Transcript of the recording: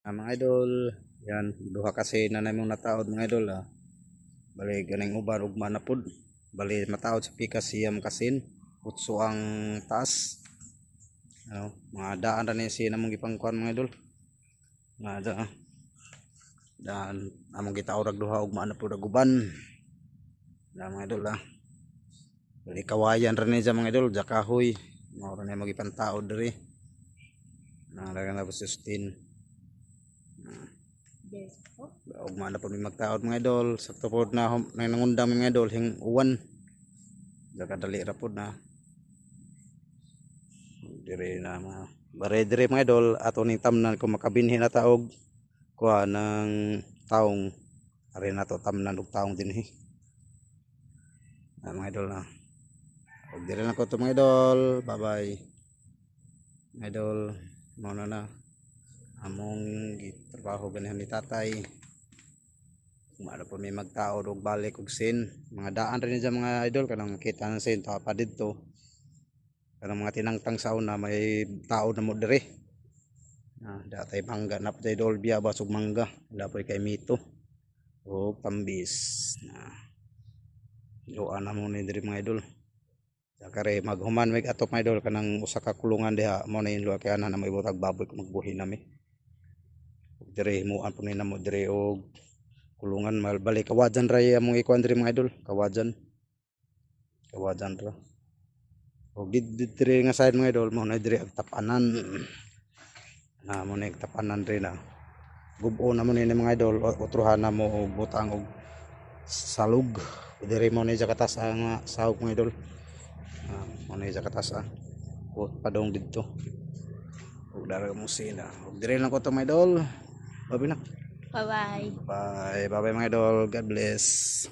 Mga idol, yan duha kasi na namong nataod mga idol Bali ganing uban ug manapod. Bali mataod sa pikas siyam kasin, utso ang taas. Mga daan ra ni siya namong gipangkuan mga idol. Nga daan among gitaurag duha ug manapod ug uban. Mga idol Bali kawayan ra ni sa mga idol, jakahoy. Mao ra ni magipantaod diri. Nalaga na sustain. Og mana po may magtaod mga idol, sakto po na nangundang mga idol hing uwan. Daga dali ra pod na. Dire na mga bare dire mga idol ato ning tamnan kung makabinhi na taog kuha ng taong ari na to tamnan og taong dinhi. Mga idol na. Og dire na ko to mga idol. Bye bye. Mga idol, mo na among gitrabaho ganihan ni tatay. Mara po may magtaod og balik og sin. Mga daan rin dyan mga idol kanang kita ng sin pa dito. Kanang mga tinangtang sa una may taod na mo dire. Datay mangga na po idol biya basog mangga. Wala po kay mito. O tambis na. Luan na mo ni dire mga idol. Kare maghuman mig atop mga idol kanang usa ka kulungan diha mo na inlo kay ana na may butag baboy kung magbuhi nami. Dire himuan po ni namo dire og kulungan malbalik kawajan ra among ikuan diri mga idol, kawajan ra og dire nga side mga idol mo na dire ang tapanan mo na tapanan rin gubo na mo ni mga idol utruhan na mo og butang og salug dire mo ni sa katas nga sahog mga idol mo ni sa katas padong didto og dara mo sila og dire lang ko to mga idol babi na. Bye-bye. Bye. Bye-bye mga idol. God bless.